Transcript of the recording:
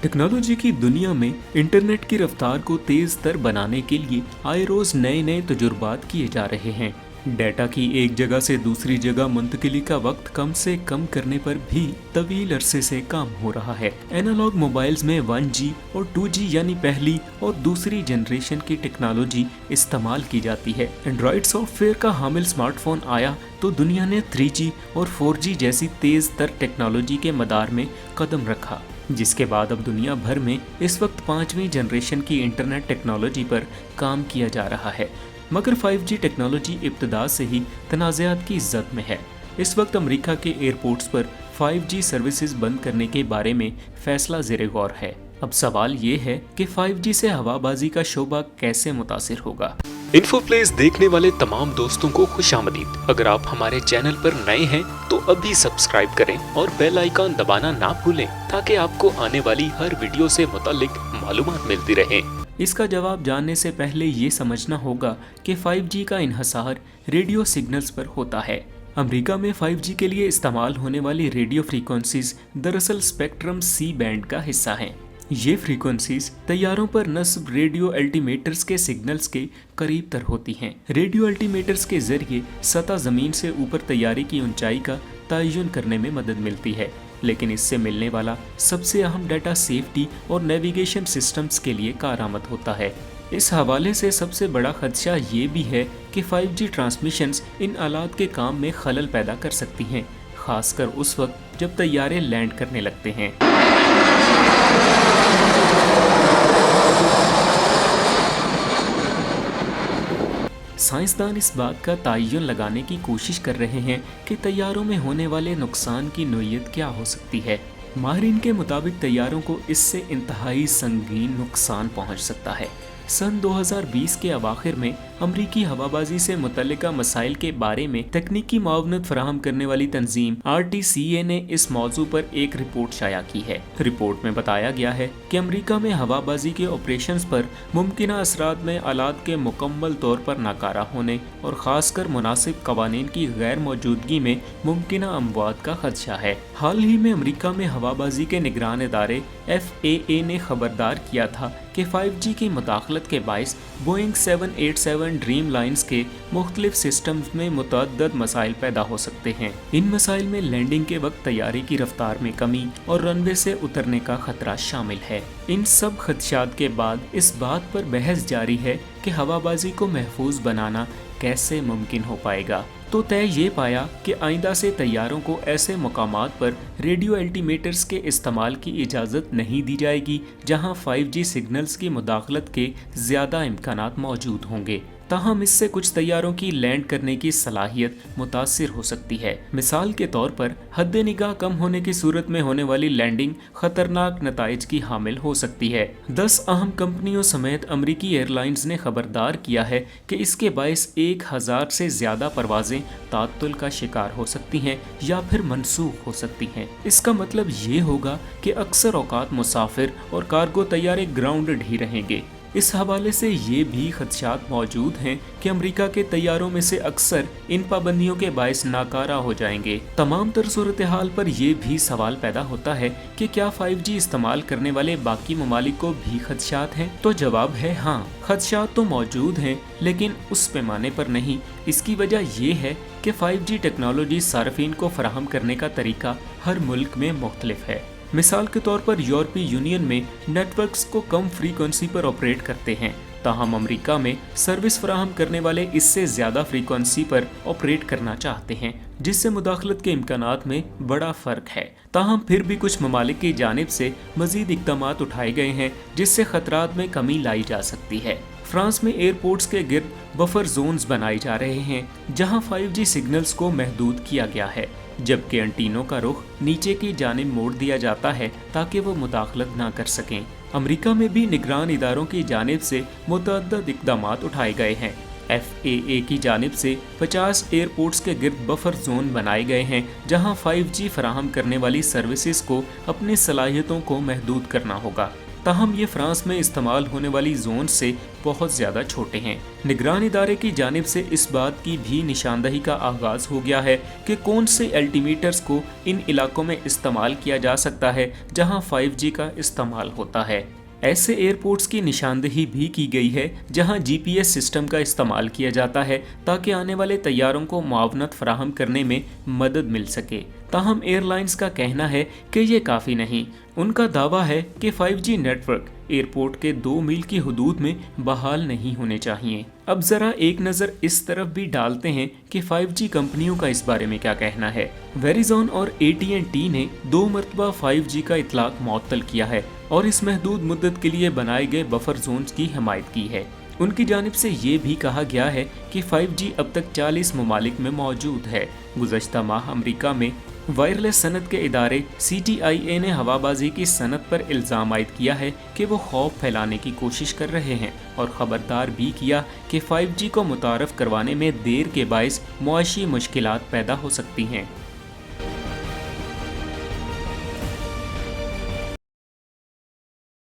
Technology की दुनिया में इंटरनेट की रफ्तार को तेज तर बनाने के लिए आए रोज नए नए तजुर्बात किए जा रहे हैं। डेटा की एक जगह से दूसरी जगह मुंतकिली का वक्त कम से कम करने पर भी तवील अरसे से काम हो रहा है। एनालॉग मोबाइल्स में 1G और 2G यानी पहली और दूसरी जनरेशन की टेक्नोलॉजी इस्तेमाल की जाती है। एंड्रॉइड सॉफ्टवेयर का हामिल स्मार्टफोन आया तो दुनिया ने 3G और 4G जैसी तेज तर टेक्नोलॉजी के मदार में कदम रखा, जिसके बाद अब दुनिया भर में इस वक्त 5वीं जनरेशन की इंटरनेट टेक्नोलॉजी पर काम किया जा रहा है। मगर 5G टेक्नोलॉजी इब्तदा से ही तनाज़ात की जद में है। इस वक्त अमेरिका के एयरपोर्ट्स पर 5G सर्विसेज बंद करने के बारे में फैसला ज़ेरे गौर है। अब सवाल ये है कि 5G से हवाबाजी का शोबा कैसे मुतासिर होगा। इन्फो प्लेस देखने वाले तमाम दोस्तों को खुशामदीद। अगर आप हमारे चैनल पर नए हैं तो अभी सब्सक्राइब करें और बेल आइकन दबाना ना भूलें ताकि आपको आने वाली हर वीडियो से मुतालिक मालूमात मिलती रहे। इसका जवाब जानने से पहले ये समझना होगा कि 5G का इन्हसार रेडियो सिग्नल्स पर होता है। अमेरिका में 5G के लिए इस्तेमाल होने वाली रेडियो फ्रीक्वेंसीज दरअसल स्पेक्ट्रम C बैंड का हिस्सा हैं। ये फ्रीक्वेंसीज तैयारों पर नस्ब रेडियो अल्टीमीटर्स के सिग्नल्स के करीब तर होती हैं। रेडियो अल्टीमीटर्स के जरिए सतह जमीन से ऊपर तैयारी की ऊंचाई का तयन करने में मदद मिलती है, लेकिन इससे मिलने वाला सबसे अहम डाटा सेफ्टी और नेविगेशन सिस्टम्स के लिए कारआमद होता है। इस हवाले से सबसे बड़ा खदशा ये भी है कि 5G ट्रांसमिशंस इन आलात के काम में खलल पैदा कर सकती हैं, खासकर उस वक्त जब तैयारे लैंड करने लगते हैं। साइंसदान इस बात का तयन लगाने की कोशिश कर रहे हैं कि तैयारों में होने वाले नुकसान की नोयत क्या हो सकती है। माहिरीन के मुताबिक तैयारों को इससे इंतहाई संगीन नुकसान पहुंच सकता है। सन 2020 के अवाखिर में अमरीकी हवाबाजी से मुतल्लिका मसाइल के बारे में तकनीकी मावनत फराहम करने वाली तंजीम RTCA ने इस मौजू पर एक रिपोर्ट शाया की है। रिपोर्ट में बताया गया है कि अमरीका में हवाबाजी के ऑपरेशंस पर मुमकिना असरात में आलात के मुकम्मल तौर पर नाकारा होने और खासकर मुनासिब कवानीन की गैर मौजूदगी में मुमकिना अमवात का खदशा है। हाल ही में अमरीका में हवाबाजी के निगरान इदारे FAA ने खबरदार किया था कि 5G की मुदाखलत के बाइस बोइंग 787 ड्रीम लाइन्स के मुख्तलिफ सिस्टम्स में मुतअद्दद मसाइल पैदा हो सकते हैं। इन मसाइल में लैंडिंग के वक्त तैयारी की रफ्तार में कमी और रनवे से उतरने का खतरा शामिल है। इन सब खदशात के बाद इस बात पर बहस जारी है कि हवाबाजी को महफूज बनाना कैसे मुमकिन हो पाएगा। तो तय ये पाया कि आइंदा से तैयारों को ऐसे मकामात पर रेडियो अल्टीमीटर्स के इस्तेमाल की इजाज़त नहीं दी जाएगी जहां 5G सिग्नल्स की मुदाखलत के ज़्यादा इम्कानात मौजूद होंगे। ताहम इससे कुछ तैयारों की लैंड करने की सलाहियत मुतासिर हो सकती है। मिसाल के तौर पर हद निगाह कम होने की सूरत में होने वाली लैंडिंग खतरनाक नताइज की हामिल हो सकती है। 10 अहम कंपनियों समेत अमरीकी एयरलाइंस ने खबरदार किया है कि इसके बाइस 1000 से ज्यादा परवाजें तात्तुल का शिकार हो सकती हैं या फिर मनसूख हो सकती हैं। इसका मतलब ये होगा कि अक्सर औकात मुसाफिर और कार्गो तैयारे ग्राउंडेड ही रहेंगे। इस हवाले से ये भी खदशात मौजूद हैं कि अमेरिका के तैयारों में से अक्सर इन पाबंदियों के बायस नाकारा हो जाएंगे। तमाम तर सूरत हाल पर यह भी सवाल पैदा होता है कि क्या 5G इस्तेमाल करने वाले बाकी ममालिक को भी खदशात हैं? तो जवाब है हाँ, खदशात तो मौजूद हैं, लेकिन उस पैमाने पर नहीं। इसकी वजह यह है कि 5G टेक्नोलॉजी सार्फिन को फराहम करने का तरीका हर मुल्क में मुख्तलिफ है। मिसाल के तौर पर यूरोपीय यूनियन में नेटवर्क्स को कम फ्रीक्वेंसी पर ऑपरेट करते हैं, ताहम अमेरिका में सर्विस फराहम करने वाले इससे ज़्यादा फ्रीक्वेंसी पर ऑपरेट करना चाहते हैं, जिससे मुदाखलत के इम्कानात में बड़ा फ़र्क है। ताहम फिर भी कुछ ममालिक की जानिब से मज़ीद इक़दामात उठाए गए हैं जिससे ख़तरात में कमी लाई जा सकती है। फ्रांस में एयरपोर्ट्स के गिर्द बफर जोन्स बनाए जा रहे हैं जहां 5G सिग्नल्स को महदूद किया गया है, जबकि एंटीनों का रुख नीचे की जानिब मोड़ दिया जाता है ताकि वो मुदाखलत ना कर सकें। अमेरिका में भी निगरान इदारों की जानिब से मुतअद्दिद इक़दामात उठाए गए हैं। FAA की जानिब से 50 एयरपोर्ट्स के गिर्द बफर जोन बनाए गए हैं जहां 5G फराहम करने वाली सर्विसेज को अपनी सलाहियतों को महदूद करना होगा। ताहम ये फ्रांस में इस्तेमाल होने वाली जोन से बहुत ज़्यादा छोटे हैं। निगरान इदारे की जानिब से इस बात की भी निशानदही का आगाज़ हो गया है कि कौन से अल्टीमीटर्स को इन इलाकों में इस्तेमाल किया जा सकता है जहां 5G का इस्तेमाल होता है। ऐसे एयरपोर्ट्स की निशानदही भी की गई है जहां GPS सिस्टम का इस्तेमाल किया जाता है ताकि आने वाले तैयारों को मुआवनत फराहम करने में मदद मिल सके। ताहम एयरलाइंस का कहना है कि ये काफ़ी नहीं। उनका दावा है कि 5G नेटवर्क एयरपोर्ट के 2 मील की हदूद में बहाल नहीं होने चाहिए। अब ज़रा एक नज़र इस तरफ भी डालते हैं कि 5G कंपनियों का इस बारे में क्या कहना है। वेरिज़ोन और AT&T ने 2 मरतबा 5G का इतलाक मुअत्तल किया है और इस महदूद मुद्दत के लिए बनाए गए बफर जोन्स की हिमायत की है। उनकी जानिब से ये भी कहा गया है कि 5G अब तक 40 ममालिक में मौजूद है। गुज़श्ता माह अमरीका में वायरलेस सनत के इदारे CTIA ने हवाबाजी की सनत पर इल्ज़ाम आयद किया है कि वो खौफ फैलाने की कोशिश कर रहे हैं और ख़बरदार भी किया कि 5G को मुतारफ़ करवाने में देर के बाइस मुआशी मुश्किलात पैदा हो सकती हैं।